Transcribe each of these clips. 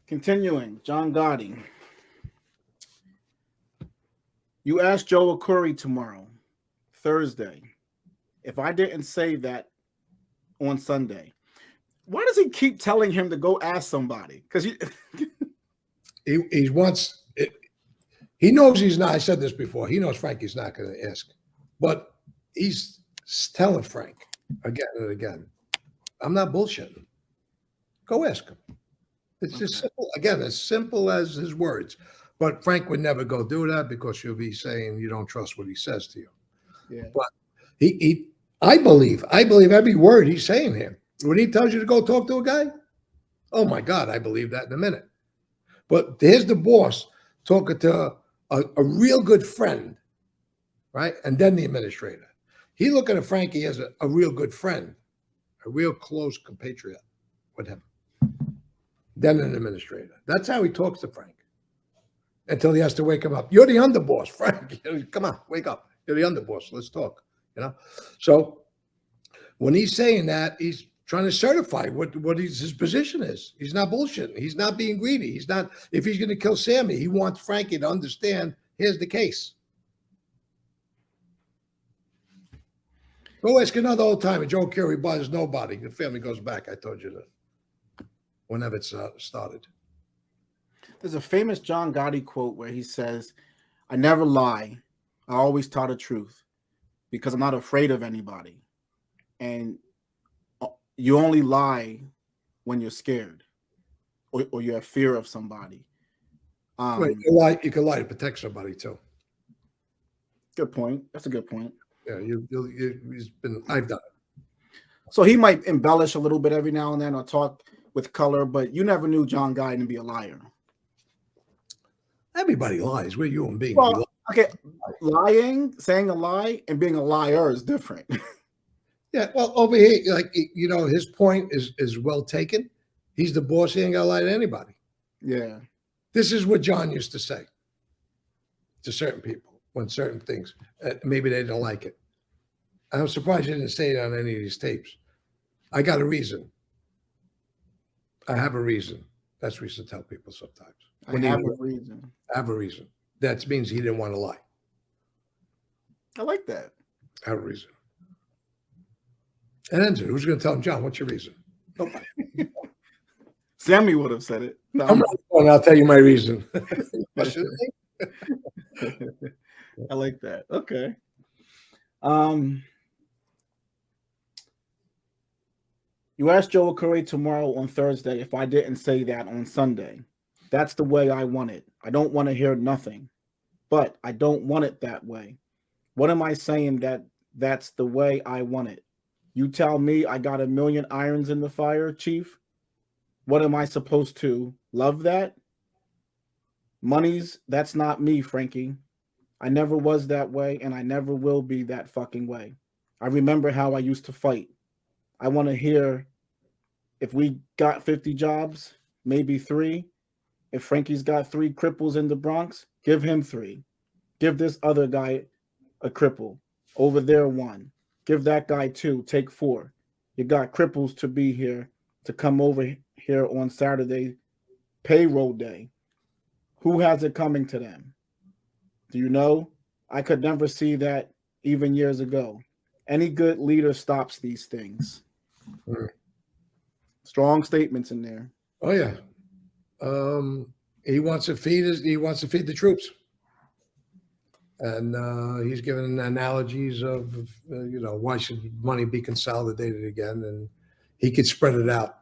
Continuing, John Gotti. You asked Joe Curry tomorrow, Thursday, if I didn't say that on Sunday. Why does he keep telling him to go ask somebody? Because he wants it. He knows he's not. I said this before. He knows Frankie's not going to ask, but he's telling Frank again and again, "I'm not bullshitting. Go ask him." It's just simple. Again, as simple as his words. But Frank would never go do that because you'll be saying you don't trust what he says to you. Yeah. But I believe every word he's saying here. When he tells you to go talk to a guy, oh my God, I believe that in a minute. But here's the boss talking to a real good friend, right? And then the administrator. He looking at Frankie as a real good friend, a real close compatriot with him. Then an administrator. That's how he talks to Frank. Until he has to wake him up. You're the underboss, Frank. Come on, wake up. You're the underboss. Let's talk. So when he's saying that, he's trying to certify what his position is. He's not bullshitting. He's not being greedy. He's not. If he's going to kill Sammy, he wants Frankie to understand. Here's the case. Go ask another old timer. Joe Curry bothers nobody. The family goes back. I told you that. Whenever it's started. There's a famous John Gotti quote where he says, "I never lie. I always tell the truth because I'm not afraid of anybody." And you only lie when you're scared or you have fear of somebody. Right, you can lie to protect somebody too. Good point. That's a good point. Yeah, I've done it. So he might embellish a little bit every now and then or talk with color, but you never knew John Gotti to be a liar. Everybody lies. We're human beings. Well, okay, saying a lie, and being a liar is different. Yeah, well, over here, his point is well taken. He's the boss. He ain't got to lie to anybody. Yeah. This is what John used to say to certain people when certain things, maybe they don't like it. I'm surprised he didn't say it on any of these tapes. I got a reason. I have a reason. That's what we used to tell people sometimes. I have a reason. I have a reason. That means he didn't want to lie. I like that. I have a reason. And then who's going to tell him, John, what's your reason? Nobody. Sammy would have said it. No, I'm not going. I'll tell you my reason. I like that. Okay. You asked Joe Curry tomorrow on Thursday if I didn't say that on Sunday. That's the way I want it. I don't want to hear nothing, but I don't want it that way. What am I saying that's the way I want it? You tell me I got a million irons in the fire, Chief. What am I supposed to love that? That's not me, Frankie. I never was that way, and I never will be that fucking way. I remember how I used to fight. I want to hear if we got 50 jobs, maybe 3. If Frankie's got 3 cripples in the Bronx, give him 3. Give this other guy a cripple. Over there 1. Give that guy 2. Take 4. You got cripples to be here, to come over here on Saturday, payroll day. Who has it coming to them? Do you know? I could never see that even years ago. Any good leader stops these things. Strong statements in there. Oh yeah. He wants to feed the troops. And he's given analogies of why should money be consolidated again, and he could spread it out.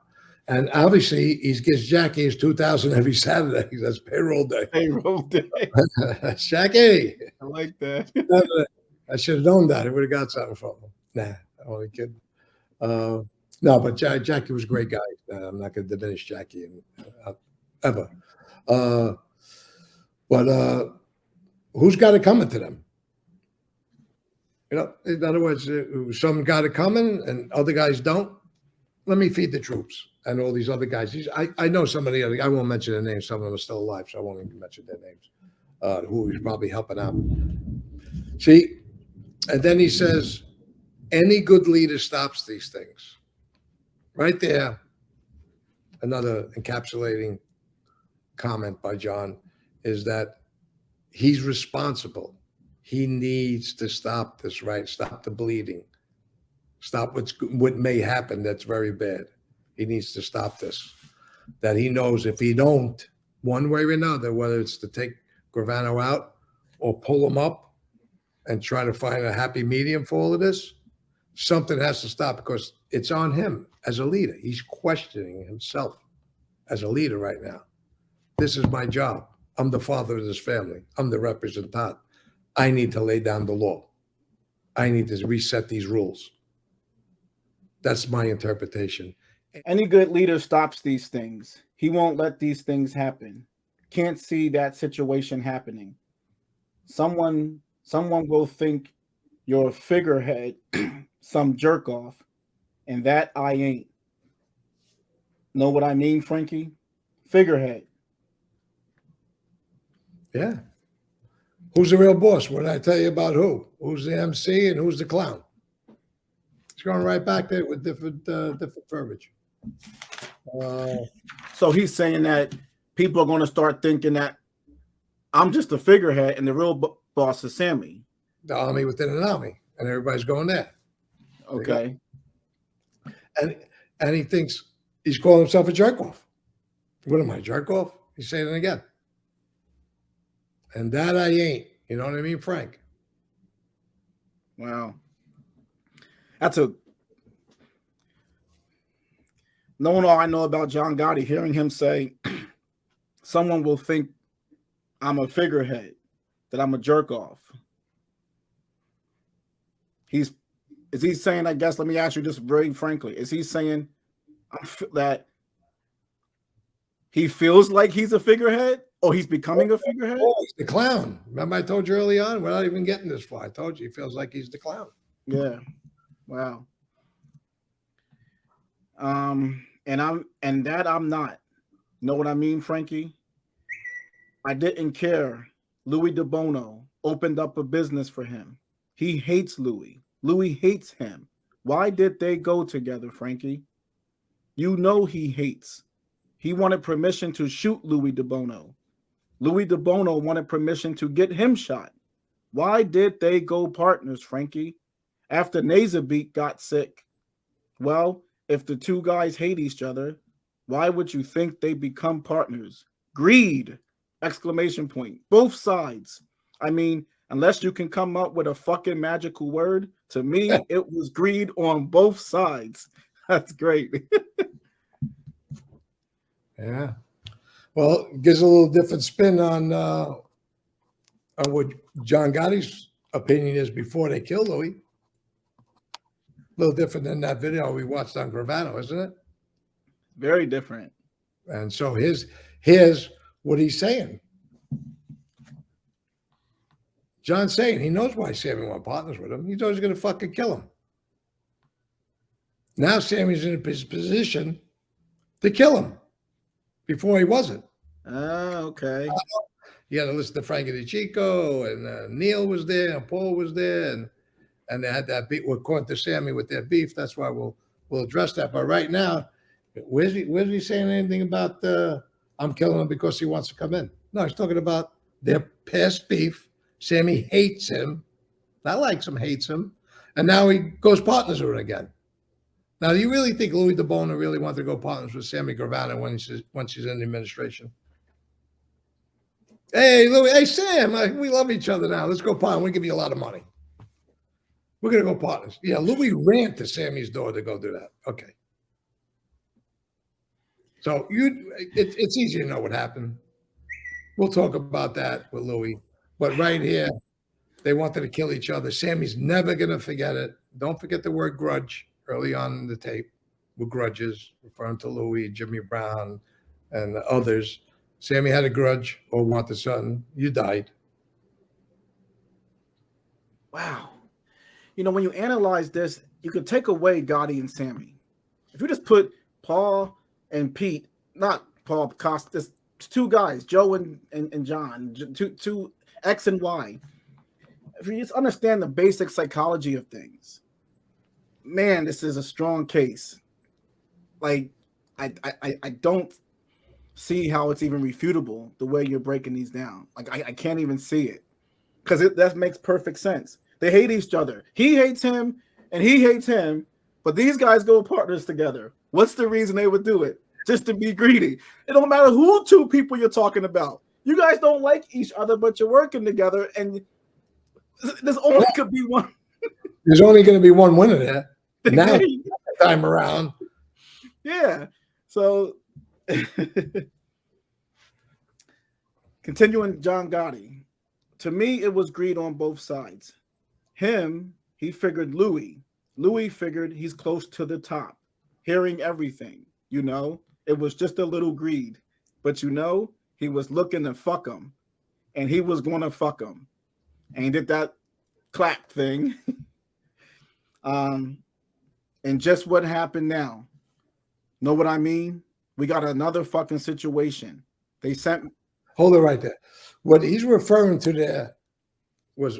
And obviously, he gives Jackie his $2,000 every Saturday. That's payroll day. Payroll day. Jackie. I like that. I should have known that. I would have got something from him. Nah, I'm only kidding. No, but Jackie was a great guy. I'm not going to diminish Jackie ever. But who's got it coming to them? In other words, some got it coming and other guys don't. Let me feed the troops and all these other guys. I know some of the other. I won't mention their names. Some of them are still alive, so I won't even mention their names. Who he's probably helping out. See, and then he says, any good leader stops these things. Right there, another encapsulating comment by John is that he's responsible. He needs to stop this, right? Stop the bleeding. Stop what may happen that's very bad. He needs to stop this. That he knows if he don't, one way or another, whether it's to take Gravano out or pull him up and try to find a happy medium for all of this, something has to stop because it's on him as a leader. He's questioning himself as a leader right now. This is my job. I'm the father of this family. I'm the representant. I need to lay down the law. I need to reset these rules. That's my interpretation. Any good leader stops these things. He won't let these things happen. Can't see that situation happening. Someone will think you're a figurehead, some jerk off, and that I ain't. Know what I mean, Frankie? Figurehead. Yeah. Who's the real boss? What did I tell you about who? Who's the MC and who's the clown? It's going right back there with different verbiage. So he's saying that people are going to start thinking that I'm just a figurehead and the real boss is Sammy. The army within an army, and everybody's going there. Okay. And he thinks he's calling himself a jerk off. What am I, jerk off? He's saying it again. And that I ain't. You know what I mean, Frank? Wow. Knowing all I know about John Gotti, hearing him say, someone will think I'm a figurehead, that I'm a jerk off. Is he saying, I guess, let me ask you just very frankly, is he saying that he feels like he's a figurehead or he's becoming a figurehead? Oh, he's the clown. Remember I told you early on? We're not even getting this far. I told you he feels like he's the clown. Yeah. Wow. And I'm not. Know what I mean, Frankie? I didn't care. Louis Dibono opened up a business for him. He hates Louis. Louis hates him. Why did they go together, Frankie? You know he hates. He wanted permission to shoot Louis Dibono. Louis Dibono wanted permission to get him shot. Why did they go partners, Frankie? After Nazarbeat got sick. Well, if the two guys hate each other, why would you think they become partners? Greed! Exclamation point. Both sides. I mean, unless you can come up with a fucking magical word, to me, it was greed on both sides. That's great. Yeah. Well, it gives a little different spin on what John Gotti's opinion is before they kill Louis. A little different than that video we watched on Gravano, isn't it? Very different. And so here's what he's saying. John's saying he knows why Sammy wants partners with him. He knows he's going to fucking kill him. Now Sammy's in his position to kill him. Before he wasn't. Oh, okay. You had to listen to Frankie DeChico, and Neil was there, and Paul was there, and they had that beef. According to Sammy with their beef. That's why we'll address that. But right now, where's he saying anything about I'm killing him because he wants to come in? No, he's talking about their past beef. Sammy hates him, not likes him, hates him, and now he goes partners with him again. Now, do you really think Louis Dibono really wanted to go partners with Sammy Gravano once she's in the administration? Hey, Louis, hey, Sam, we love each other now. Let's go partners. We'll give you a lot of money. We're going to go partners. Yeah, Louis ran to Sammy's door to go do that. Okay. So it's easy to know what happened. We'll talk about that with Louis. But right here, they wanted to kill each other. Sammy's never going to forget it. Don't forget the word grudge. Early on in the tape with grudges, referring to Louis, Jimmy Brown, and others. Sammy had a grudge or wanted something. You died. Wow. You know, when you analyze this, you can take away Gotti and Sammy. If you just put Paul and Pete, not Paul Costas, two guys, Joe and John, two X and Y. If you just understand the basic psychology of things, man, this is a strong case. Like, I don't. see how it's even refutable the way you're breaking these down. Like I can't even see it because that makes perfect sense. They hate each other. He hates him and he hates him, but these guys go partners together. What's the reason they would do it? Just to be greedy. It don't matter who two people you're talking about. You guys don't like each other, but you're working together, and there's only could be one. There's only going to be one winner there. Now, time around. Yeah. So, continuing John Gotti. To me, it was greed on both sides. He figured Louis. Louis figured he's close to the top, hearing everything. You know, it was just a little greed. But you know, he was looking to fuck him. And he was going to fuck him. And he did that clap thing. And just what happened now. Know what I mean? We got another fucking situation. They sent. Hold it right there. What he's referring to there was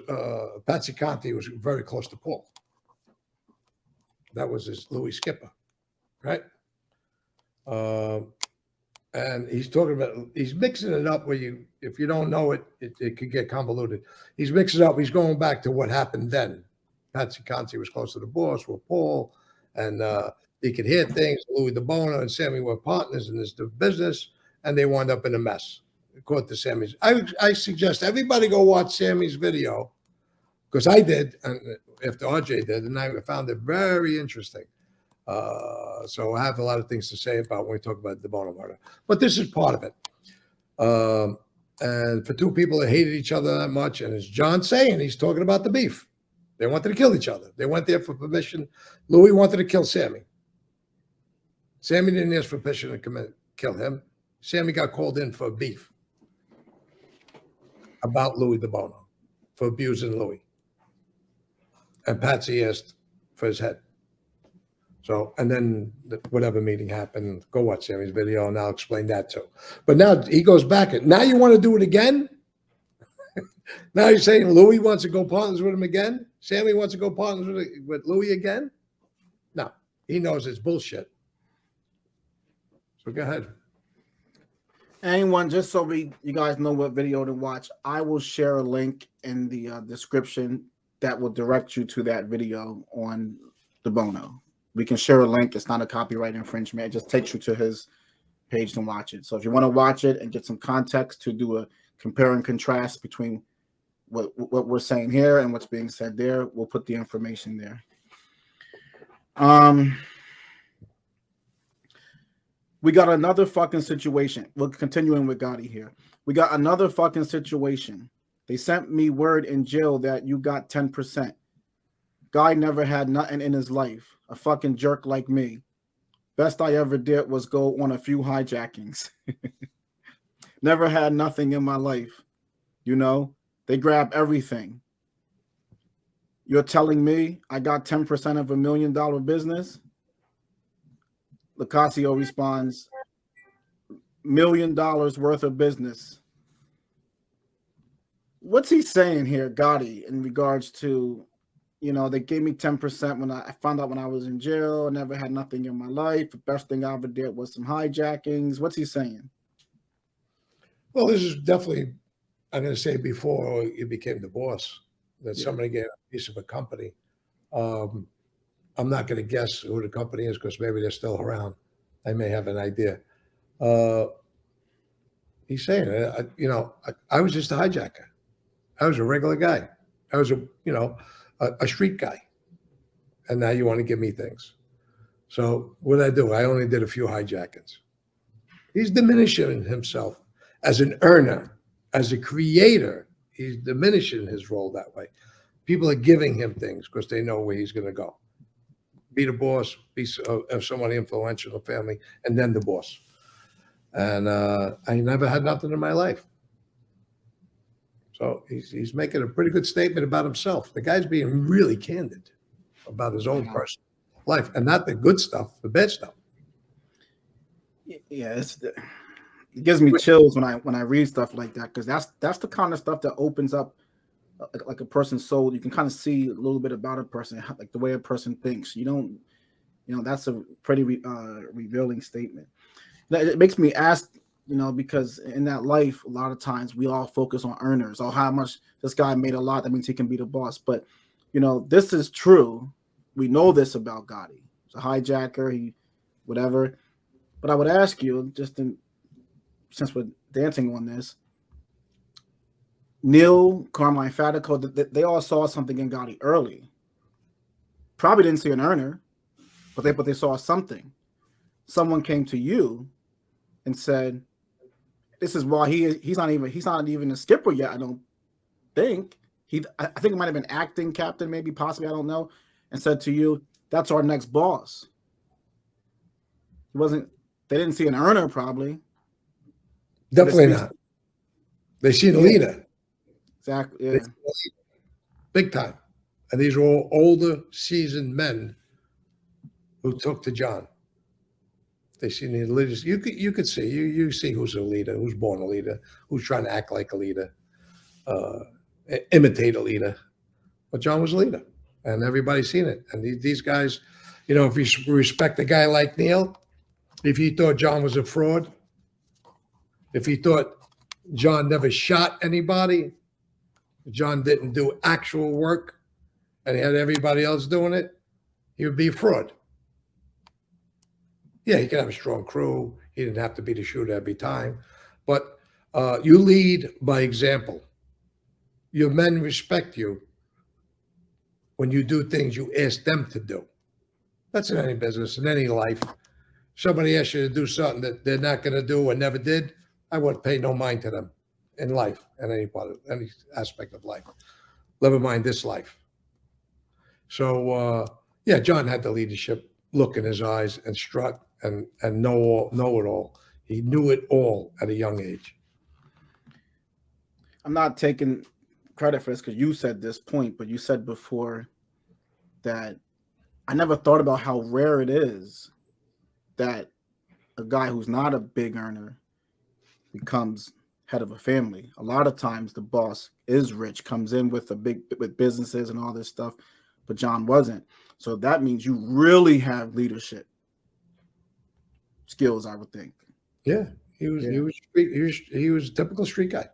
Patsy Conti was very close to Paul. That was his Louis Skipper, right? And he's talking about, he's mixing it up where if you don't know it, it could get convoluted. He's mixing it up. He's going back to what happened then. Patsy Conti was close to the boss with Paul, and he could hear things. Louis Dibono and Sammy were partners in this business, and they wound up in a mess. According to Sammy's, I suggest everybody go watch Sammy's video, because I did, and after RJ did, and I found it very interesting. So I have a lot of things to say about when we talk about the Dibono murder, but this is part of it. And for two people that hated each other that much, and as John's saying, he's talking about the beef. They wanted to kill each other. They went there for permission. Louis wanted to kill Sammy. Sammy didn't ask for permission to kill him. Sammy got called in for beef about Louis Dibono for abusing Louis. And Patsy asked for his head. So, and then whatever meeting happened, go watch Sammy's video and I'll explain that too. But now he goes back. Now you want to do it again? Now you're saying Louis wants to go partners with him again? Sammy wants to go partners with Louis again? No, he knows it's bullshit. So go ahead. Anyone, just so you guys know what video to watch, I will share a link in the description that will direct you to that video on Dibono. We can share a link. It's not a copyright infringement. It just takes you to his page to watch it. So if you want to watch it and get some context to do a compare and contrast between what we're saying here and what's being said there, we'll put the information there. We got another fucking situation. We're continuing with Gotti here. We got another fucking situation. They sent me word in jail that you got 10%. Guy never had nothing in his life. A fucking jerk like me. Best I ever did was go on a few hijackings. Never had nothing in my life. You know, they grab everything. You're telling me I got 10% of $1 million business? Locascio responds, $1 million worth of business. What's he saying here, Gotti, in regards to, you know, they gave me 10% when I found out when I was in jail. I never had nothing in my life. The best thing I ever did was some hijackings. What's he saying? Well, this is definitely, I'm going to say before you became the boss, that somebody gave a piece of a company. I'm not going to guess who the company is because maybe they're still around. I may have an idea. He's saying, I was just a hijacker. I was a regular guy. I was a street guy. And now you want to give me things. So what did I do? I only did a few hijackings. He's diminishing himself as an earner, as a creator. He's diminishing his role that way. People are giving him things because they know where he's going to go. Be the boss, have someone influential in the family, and then the boss. And I never had nothing in my life. So he's making a pretty good statement about himself. The guy's being really candid about his own personal life, and not the good stuff, the bad stuff. Yeah, it gives me chills when I read stuff like that, because that's the kind of stuff that opens up like a person's soul. You can kind of see a little bit about a person, like the way a person thinks. That's a pretty revealing statement. It makes me ask You know, because in that life, a lot of times we all focus on earners. Oh, how much this guy made a lot, that means he can be the boss. But you know, this is true. We know this about Gotti. He's a hijacker, he whatever. But I would ask you, since we're dancing on this, Neil, Carmine Fatico, they all saw something in Gotti early. Probably didn't see an earner, but they saw something. Someone came to you and said, "This is why he's not even a skipper yet. I don't think I think it might have been acting captain, maybe possibly, I don't know," and said to you, "That's our next boss." He wasn't. They didn't see an earner, probably. Definitely not. They seen a leader. Exactly. Yeah. Big time. And these are all older, seasoned men who took to John. They seen the leaders. You could see you see who's a leader, who's born a leader, who's trying to act like a leader, imitate a leader. But John was a leader, and everybody's seen it. And these guys, you know, if you respect a guy like Neil, if he thought John was a fraud, if he thought John never shot anybody, John didn't do actual work, and he had everybody else doing it, he would be a fraud. Yeah, he could have a strong crew. He didn't have to be the shooter every time. But you lead by example. Your men respect you when you do things you ask them to do. That's in any business, in any life. Somebody asks you to do something that they're not going to do or never did, I wouldn't pay no mind to them in life, in any part of any aspect of life. Never mind this life. So yeah, John had the leadership look in his eyes and strut and know it all. He knew it all at a young age. I'm not taking credit for this because you said this point, but you said before that I never thought about how rare it is that a guy who's not a big earner becomes head of a family. A lot of times the boss is rich, comes in with with businesses and all this stuff, but John wasn't. So that means you really have leadership skills, I would think. Yeah, he was a typical street guy.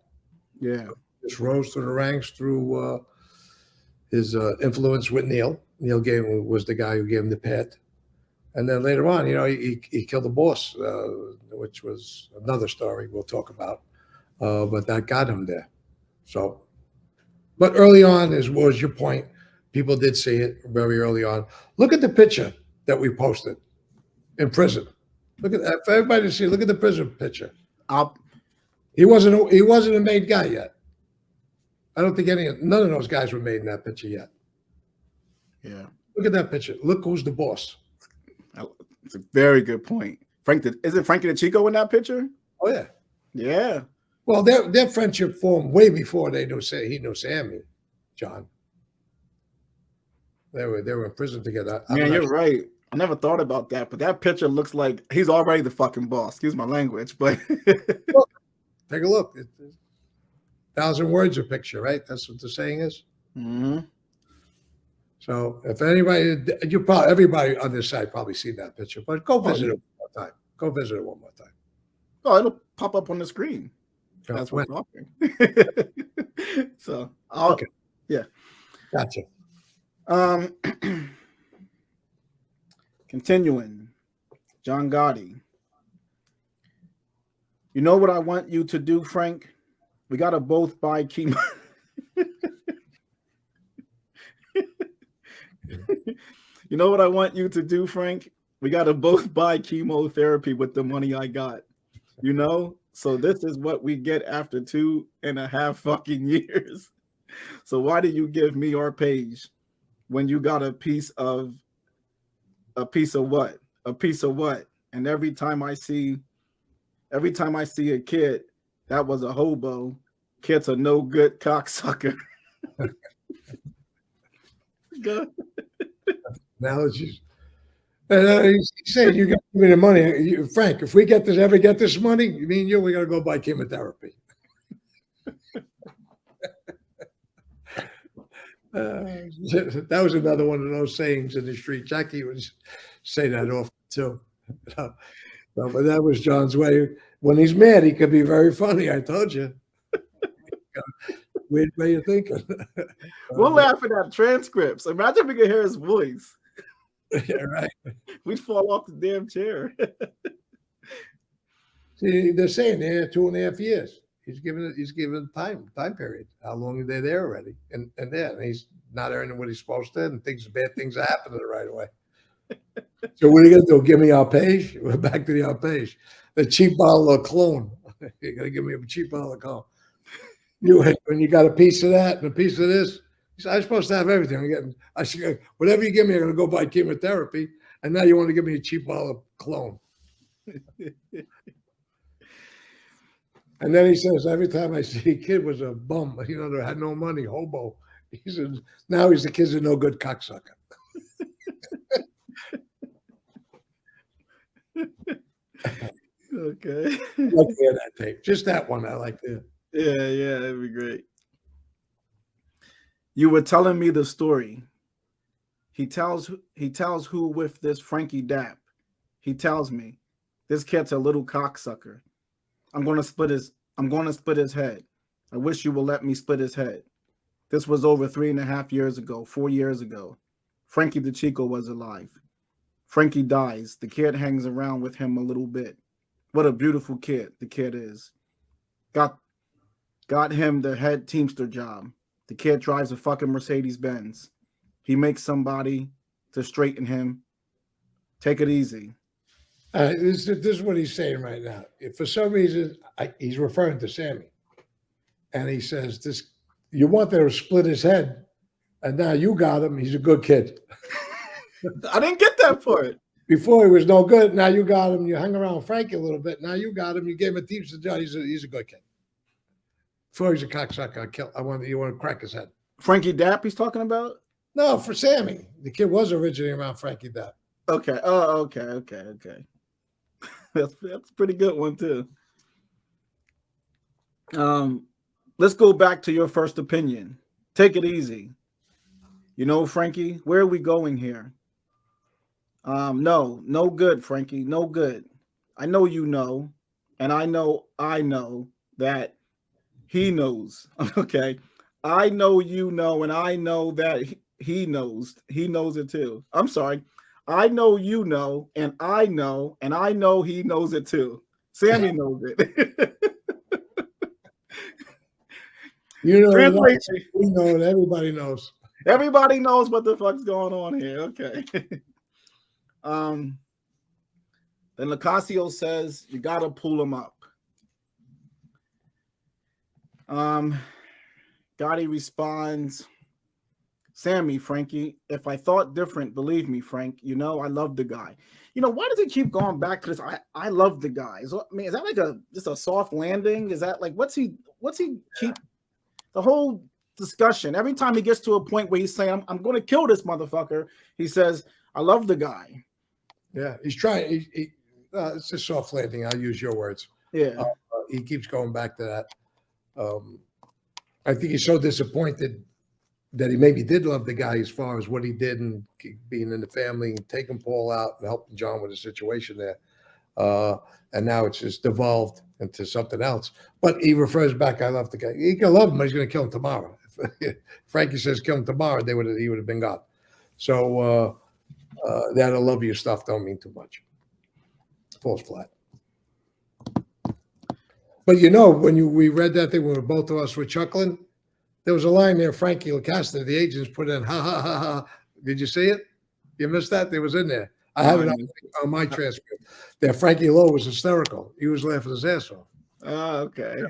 Yeah. Just rose through the ranks through his influence with Neil. Neil was the guy who gave him the pet. And then later on, you know, he killed the boss, which was another story we'll talk about. But that got him there. So, but early on was your point. People did see it very early on. Look at the picture that we posted in prison. Look at that for everybody to see. Look at the prison picture. He wasn't a made guy yet. I don't think none of those guys were made in that picture yet. Yeah. Look at that picture. Look who's the boss. It's a very good point. Isn't Frankie the Chico in that picture? Oh yeah. Yeah. Well, their friendship formed way before he knew Sammy, John. They were in prison together. Yeah, you're right. I never thought about that, but that picture looks like he's already the fucking boss. Excuse my language, but look, take a look. 1,000 words a picture, right? That's what the saying is. Mm-hmm. So if anybody, everybody on this side probably seen that picture, but go visit it one more time. Go visit it one more time. Oh, it'll pop up on the screen. That's what's talking. So, okay. Yeah. Gotcha. Continuing, John Gotti. You know what I want you to do, Frank? We gotta both buy chemo. You know what I want you to do, Frank? We gotta both buy chemotherapy with the money I got. You know? So this is what we get after 2.5 fucking years. So why did you give me our page when you got a piece of what? A piece of what? And every time I see a kid that was a hobo, kid's a no good cocksucker. Now it's just he's saying you got to give me the money, Frank. If we ever get this money, me and you, we got to go buy chemotherapy. That was another one of those sayings in the street. Jackie would say that often too. No, but that was John's way. When he's mad, he can be very funny. I told you. Weird way of thinking. We'll laugh at that transcripts. Imagine if we could hear his voice. Yeah, right. We'd fall off the damn chair. See, they're saying they're 2.5 years. He's given time period. How long are they there already? And then he's not earning what he's supposed to, and bad things are happening right away. So what are you gonna do? Give me our page? We're back to the our page. The cheap bottle of cologne. You're gonna give me a cheap bottle of cologne. When you got a piece of that and a piece of this, he said, I'm supposed to have everything. I should whatever you give me, I'm gonna go buy chemotherapy. And now you want to give me a cheap bottle of cologne. And then he says, every time I see a kid was a bum, that had no money, hobo. He says, now he's the kid's a no good cocksucker. Okay. I like to hear that tape. Just that one I like to hear. Yeah, that'd be great. You were telling me the story. He tells who with this Frankie Dap. He tells me, this kid's a little cocksucker. I'm gonna split his head. I wish you will let me split his head. This was over 3.5 years ago, 4 years ago. Frankie the Chico was alive. Frankie dies. The kid hangs around with him a little bit. What a beautiful kid the kid is. Got him the head Teamster job. The kid drives a fucking Mercedes-Benz. He makes somebody to straighten him. Take it easy. This is what he's saying right now. If for some reason, he's referring to Sammy. And he says, you want to split his head, and now you got him. He's a good kid. I didn't get that part. Before he was no good. Now you got him. You hung around with Frankie a little bit. Now you got him. You gave him a Teamster job. He's a good kid. Before he's a cocksucker, you want to crack his head. Frankie Dap he's talking about? No, for Sammy. The kid was originally around Frankie Dap. Okay. Oh, okay. That's a pretty good one too. Let's go back to your first opinion. Take it easy. Frankie, where are we going here? No good, Frankie. No good. I know you know, and I know that he knows. Okay. I know you know, and I know that he knows. He knows it too. I'm sorry. I know you know, and I know he knows it too. Sammy knows it. Translation. We know it. Everybody knows. Everybody knows what the fuck's going on here. Okay. Then Locascio says you gotta pull him up. Gotti responds, Sammy, Frankie, if I thought different, believe me, Frank, I love the guy. Why does he keep going back to this? I love the guy. Is that like just a soft landing? Is that like what's he keep the whole discussion? Every time he gets to a point where he's saying, I'm going to kill this motherfucker, he says, I love the guy. Yeah, he's trying. It's a soft landing. I'll use your words. Yeah. He keeps going back to that. I think he's so disappointed that he maybe did love the guy as far as what he did and being in the family and taking Paul out and helping John with the situation there. And now it's just devolved into something else. But he refers back, I love the guy. He can love him, but he's going to kill him tomorrow. If Frankie says kill him tomorrow, he would have been gone. So that I love you stuff don't mean too much. It falls flat. But when we read that thing, when both of us were chuckling, there was a line there, Frankie Locascio, the agents put in, ha, ha, ha, ha. Did you see it? You missed that? It was in there. I had it on my transcript. That Frankie Lowe was hysterical. He was laughing his ass off. Oh, okay. Yeah.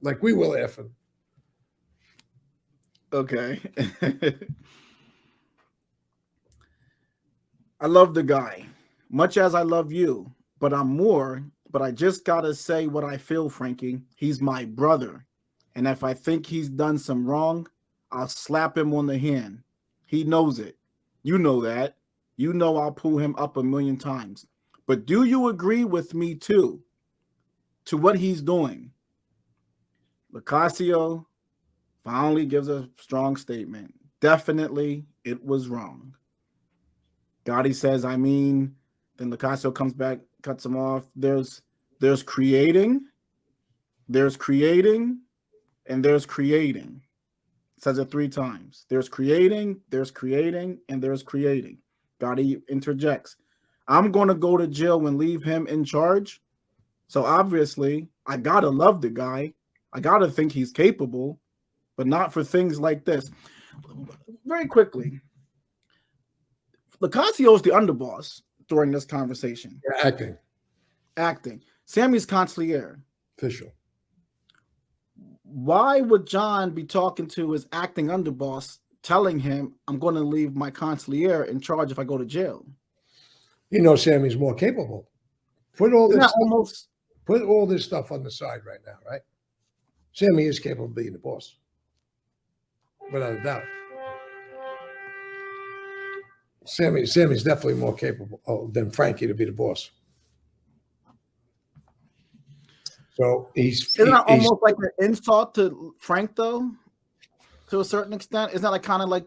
Like we were laughing. Okay. I love the guy, much as I love you, but I just gotta say what I feel, Frankie. He's my brother. And if I think he's done some wrong, I'll slap him on the hand. He knows it. You know that. I'll pull him up 1,000,000 times. But do you agree with me too to what he's doing? Locascio finally gives a strong statement. Definitely, it was wrong. Gotti says, Then Locascio comes back, cuts him off. There's creating, there's creating, and there's creating. Says it 3 times. There's creating, and there's creating. Gotti interjects. I'm going to go to jail and leave him in charge. So obviously, I got to love the guy. I got to think he's capable, but not for things like this. Very quickly, Locascio is the underboss during this conversation. Acting. Sammy's consigliere. Official. Why would John be talking to his acting underboss, telling him, I'm going to leave my consigliere in charge if I go to jail? You know, Sammy's more capable. Put all this stuff on the side right now, right? Sammy is capable of being the boss, without a doubt. Sammy's definitely more capable than Frankie to be the boss. So isn't that almost like an insult to Frank, though, to a certain extent? Isn't that like kind of like?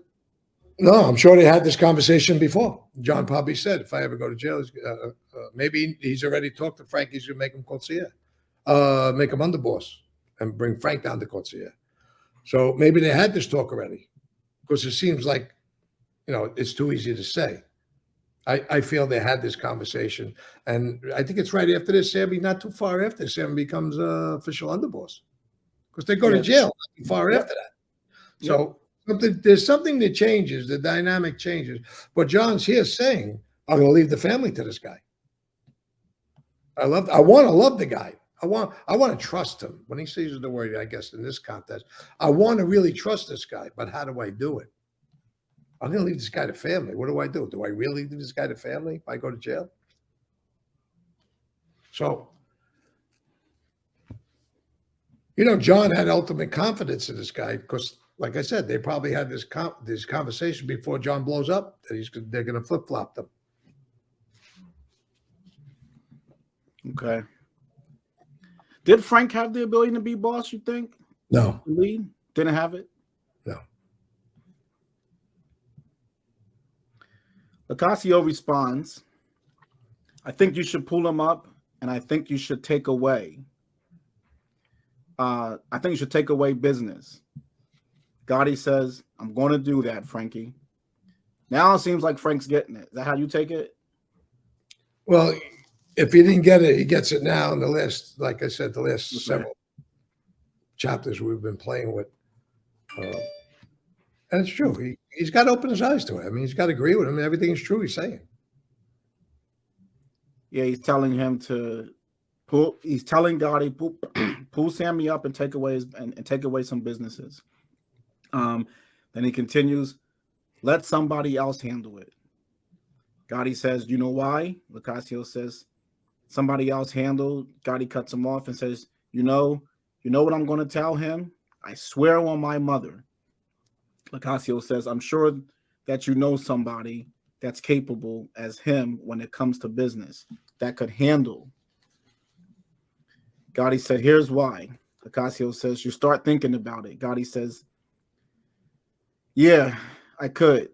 No, I'm sure they had this conversation before. John probably said, if I ever go to jail, maybe he's already talked to Frank. He's going to make him consigliere, make him underboss, and bring Frank down to consigliere. So maybe they had this talk already, because it seems like, it's too easy to say. I feel they had this conversation, and I think it's right after this, Sammy, not too far after, Sammy becomes official underboss, because they go to jail not too far after that. So there's something that changes, the dynamic changes. But John's here saying, I'm going to leave the family to this guy. I want to love the guy. I want to trust him. When he sees the word, I guess, in this contest, I want to really trust this guy, but how do I do it? I'm going to leave this guy to family. What do I do? Do I really leave this guy to family if I go to jail? So, John had ultimate confidence in this guy because, like I said, they probably had this conversation before John blows up that they're going to flip-flop them. Okay. Did Frank have the ability to be boss, you think? No. Lead? Didn't have it? No. Locascio responds, I think you should pull him up, and I think you should take away. I think you should take away business. Gotti says, I'm going to do that, Frankie. Now it seems like Frank's getting it. Is that how you take it? Well, if he didn't get it, he gets it now in the last, like I said, the last several chapters we've been playing with. And it's true. He's got to open his eyes to it. I mean, he's got to agree with him. Everything is true he's saying. Yeah, he's telling him to pull. He's telling Gotti, pull Sammy up and take away take away some businesses. Then he continues, let somebody else handle it. Gotti says, you know why? Locascio says, somebody else handled. Gotti cuts him off and says, you know what I'm going to tell him? I swear on my mother. Locascio says, I'm sure that you know somebody that's capable as him when it comes to business that could handle. Gotti said, here's why. Locascio says, you start thinking about it. Gotti says, yeah, I could.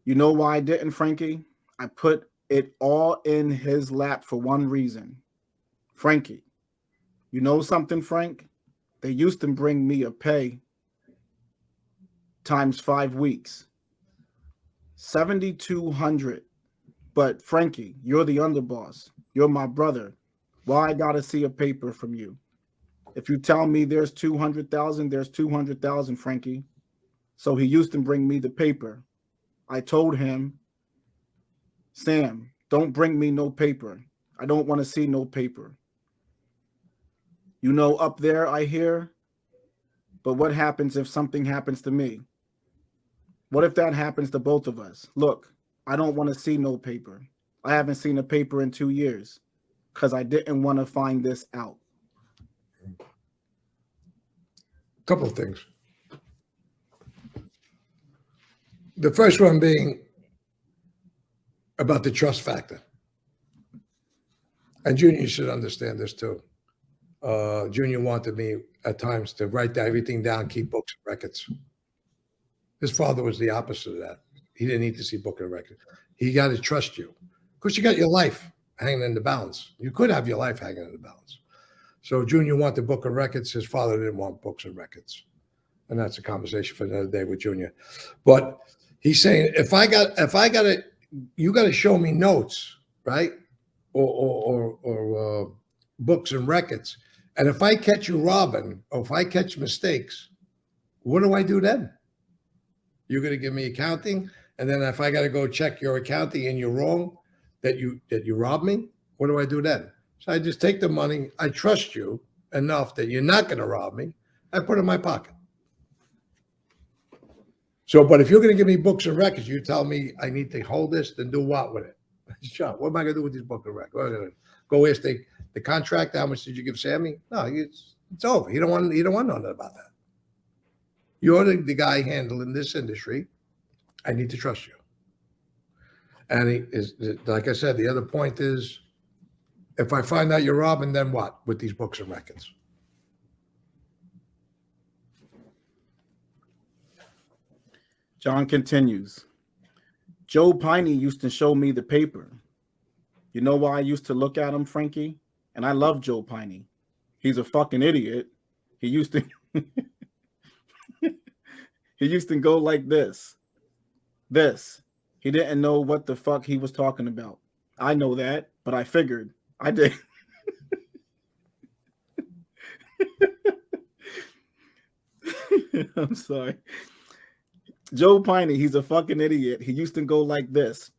You know why I didn't, Frankie? I put it all in his lap for one reason. Frankie, you know something, Frank? They used to bring me a pay times 5 weeks, 7,200. But Frankie, you're the underboss. You're my brother. Why I gotta see a paper from you? If you tell me there's 200,000, there's 200,000, Frankie. So he used to bring me the paper. I told him, Sam, don't bring me no paper. I don't want to see no paper. Up there I hear, but what happens if something happens to me? What if that happens to both of us? Look, I don't want to see no paper. I haven't seen a paper in 2 years because I didn't want to find this out. Couple of things. The first one being about the trust factor. And Junior should understand this too. Junior wanted me at times to write everything down, keep books and records. His father was the opposite of that. He didn't need to see book and record. He got to trust you Because you got your life hanging in the balance. You could have your life hanging in the balance. So Junior wanted book of records. His father didn't want books of records. And that's a conversation for another day with Junior. But he's saying, if I got it, you got to show me notes, right? Or books and records. And if I catch you robbing, or if I catch mistakes, what do I do then? You're going to give me accounting, and then if I got to go check your accounting and you're wrong, that you robbed me, what do I do then? So I just take the money. I trust you enough that you're not going to rob me. I put it in my pocket. So, but if you're going to give me books and records, you tell me I need to hold this, then do what with it? Sure. What am I going to do with these books and records? What am I gonna go ask the contractor, how much did you give Sammy? No, it's over. You don't want nothing about that. You're the guy handling this industry. I need to trust you. And he is, like I said, the other point is, if I find out you're robbing, then what with these books and records? John continues. Joe Piney used to show me the paper. You know why I used to look at him, Frankie? And I love Joe Piney. He's a fucking idiot. He used to he used to go like this. He didn't know what the fuck he was talking about. I know that, but I figured. I did. I'm sorry. Joe Piney, he's a fucking idiot. He used to go like this.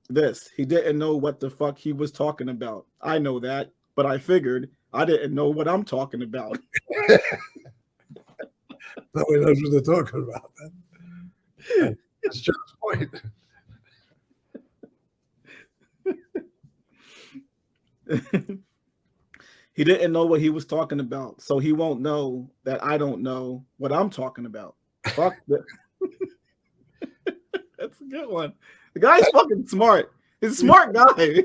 He didn't know what the fuck he was talking about. I know that, but I figured. I didn't know what I'm talking about. Nobody knows what they're talking about. That's John's point. He didn't know what he was talking about, so he won't know that I don't know what I'm talking about. Fuck that. That's a good one. The guy's fucking smart. He's a smart guy.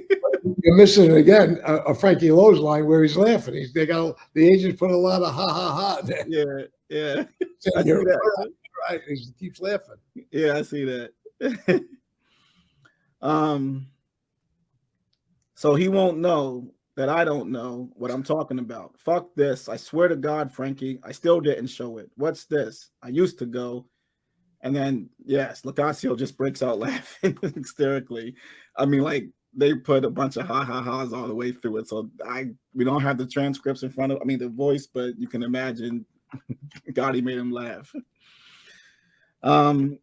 You're missing again a Frankie Lowe's line where he's laughing. The agent put a lot of ha ha ha there. Yeah. I see that. Right. He keeps laughing. Yeah, I see that. So he won't know that I don't know what I'm talking about. Fuck this. I swear to God, Frankie, I still didn't show it. What's this? I used to go. And then, yes, Locascio just breaks out laughing hysterically. I mean, like, they put a bunch of ha-ha-ha's all the way through it. So we don't have the transcripts in front of, the voice, but you can imagine Gotti made him laugh. Gotti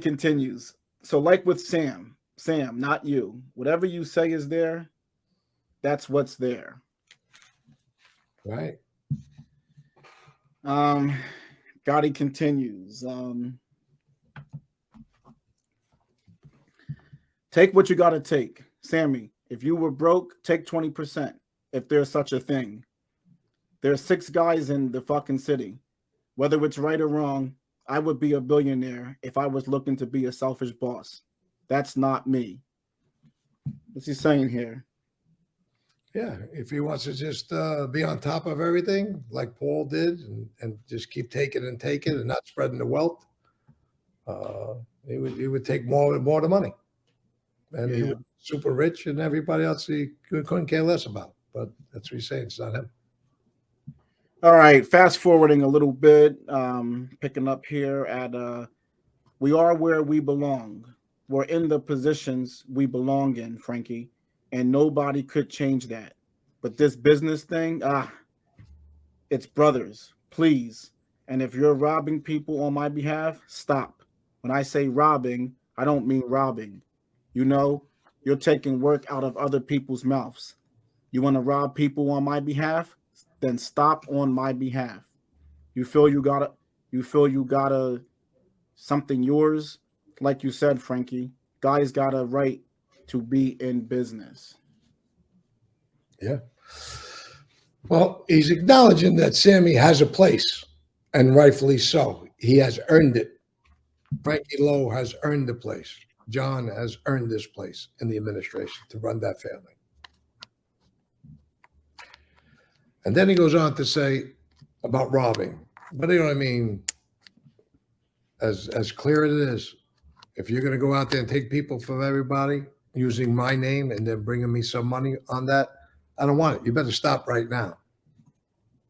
continues. So like with Sam, not you. Whatever you say is there, that's what's there. Right. Gotti continues. Take what you got to take. Sammy, if you were broke, take 20%, if there's such a thing. There's 6 guys in the fucking city. Whether it's right or wrong, I would be a billionaire if I was looking to be a selfish boss. That's not me. What's he saying here? Yeah, if he wants to just be on top of everything like Paul did and just keep taking and not spreading the wealth, he would take more of the money. And he was super rich, and everybody else he couldn't care less about. But that's what he's saying. It's not him. All right, fast forwarding a little bit, picking up here at we are where we belong. We're in the positions we belong in, Frankie, and nobody could change that. But this business thing, it's brothers, please. And if you're robbing people on my behalf, stop. When I say robbing, I don't mean robbing. You know, you're taking work out of other people's mouths. You want to rob people on my behalf? Then stop on my behalf. You feel you gotta something yours, like you said, Frankie. Guys got a right to be in business. Yeah. Well, he's acknowledging that Sammy has a place, and rightfully so. He has earned it. Frankie Lowe has earned the place. John has earned this place in the administration to run that family. And then he goes on to say about robbing. But you know what I mean? As clear as it is, if you're going to go out there and take people from everybody, using my name and then bringing me some money on that. I don't want it. You better stop right now.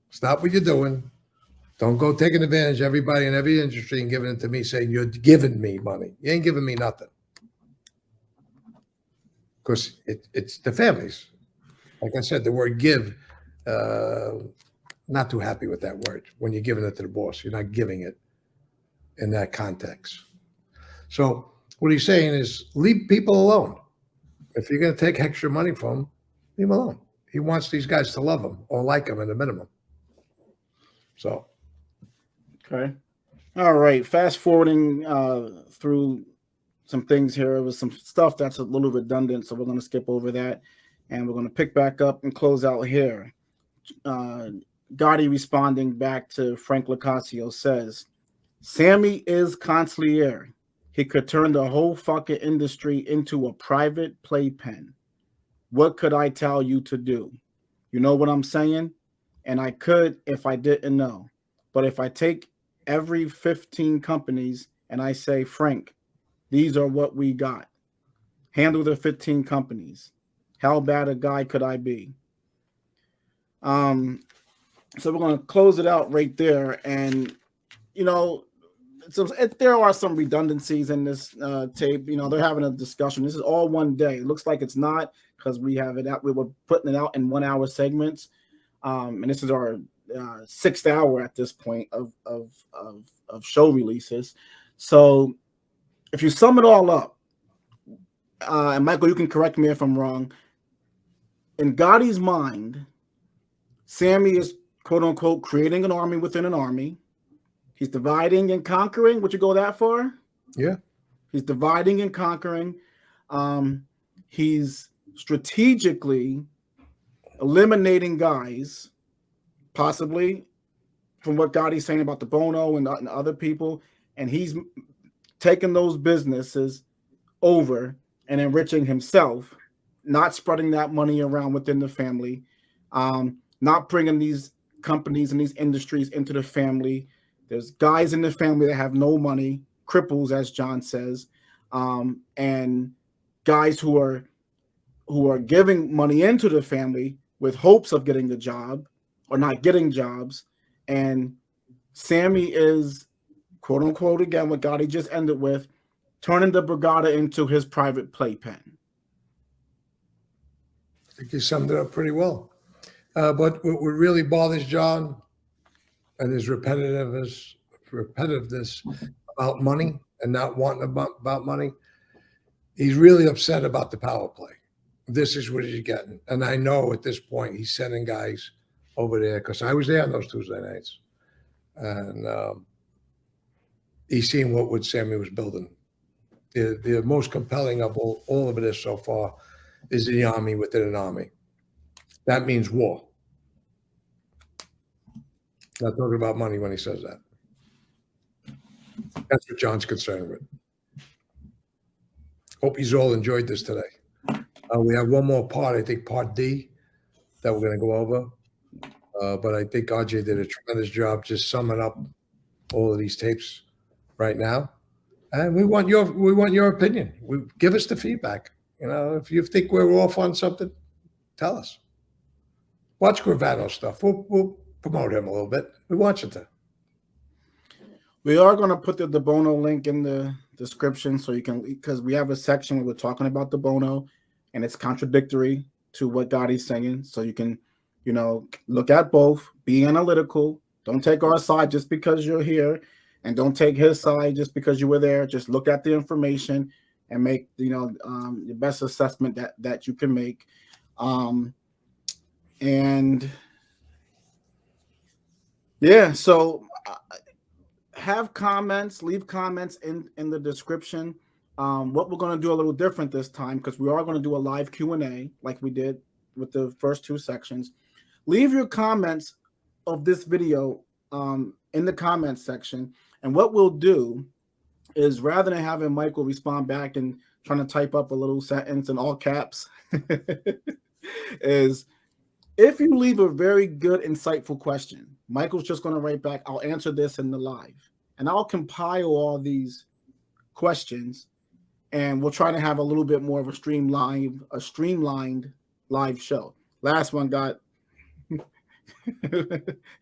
Stop what you're doing. Don't go taking advantage of everybody in every industry and giving it to me, saying you're giving me money. You ain't giving me nothing. Because it's the families. Like I said, the word give, not too happy with that word. When you're giving it to the boss, you're not giving it in that context. So what he's saying is leave people alone. If you're going to take extra money from them, leave them alone. He wants these guys to love him or like him at a minimum. So. Okay. All right. Fast forwarding through some things here. It was some stuff that's a little redundant, so we're going to skip over that. And we're going to pick back up and close out here. Gotti responding back to Frank Locascio says, Sammy is consigliere. He could turn the whole fucking industry into a private playpen. What could I tell you to do? You know what I'm saying? And I could if I didn't know. But if I take every 15 companies and I say, Frank, these are what we got. Handle the 15 companies. How bad a guy could I be? So we're going to close it out right there. And, you know, there are some redundancies in this tape. You know, they're having a discussion. This is all one day. It looks like it's not because we have it out. We were putting it out in 1 hour segments. And this is our 6th hour at this point of show releases. So if you sum it all up, and Michael, you can correct me if I'm wrong. In Gotti's mind, Sammy is quote unquote creating an army within an army. He's dividing and conquering. Would you go that far? Yeah. He's dividing and conquering. He's strategically eliminating guys, possibly from what Gotti's saying about Dibono and other people. And he's taking those businesses over and enriching himself, not spreading that money around within the family, not bringing these companies and these industries into the family. There's guys in the family that have no money, cripples, as John says, and guys who are giving money into the family with hopes of getting the job or not getting jobs. And Sammy is, quote unquote, again, what Gotti just ended with, turning the Brigada into his private playpen. I think you summed it up pretty well. But what really bothers John and his repetitiveness about money and not wanting about money, he's really upset about the power play. This is what he's getting. And I know at this point he's sending guys over there because I was there on those Tuesday nights. And he's seen what Sammy was building. The most compelling of all of it is so far is the army within an army. That means war. Not talking about money when he says that. That's what John's concerned with. Hope you all enjoyed this today. We have one more part, I think part D, that we're going to go over. But I think RJ did a tremendous job just summing up all of these tapes right now. And we want your opinion. Give us the feedback. You know, if you think we're off on something, tell us. Watch Gravato's stuff. We'll promote him a little bit. We want you to. We are going to put the Dibono link in the description so you can, because we have a section where we're talking about Dibono and it's contradictory to what Gotti's saying. So you can, you know, look at both, be analytical. Don't take our side just because you're here, and don't take his side just because you were there. Just look at the information and make, you know, the best assessment that you can make. And yeah, so have comments, leave comments in the description. What we're going to do a little different this time, because we are going to do a live Q&A like we did with the first 2 sections. Leave your comments of this video in the comments section. And what we'll do is, rather than having Michael respond back and trying to type up a little sentence in all caps, is if you leave a very good, insightful question, Michael's just going to write back, I'll answer this in the live. And I'll compile all these questions and we'll try to have a little bit more of a streamlined live show. Last one got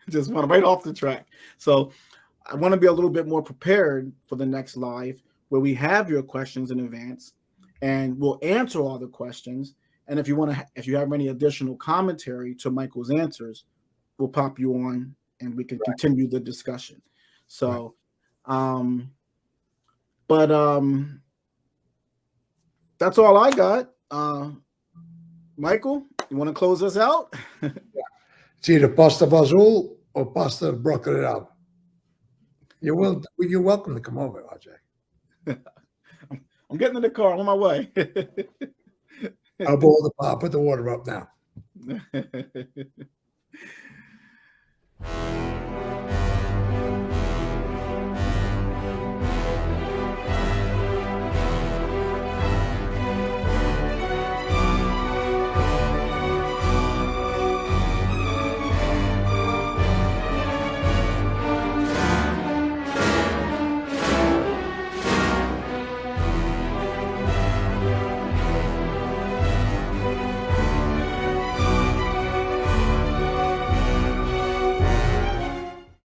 just went right off the track. So I want to be a little bit more prepared for the next live where we have your questions in advance and we'll answer all the questions. And if you have any additional commentary to Michael's answers, we'll pop you on and we can continue the discussion. So, that's all I got. Michael, you want to close us out? It's either pasta vazul or pasta broccoli. You're welcome to come over, RJ. I'm getting in the car. I'm on my way. I'll put the water up now.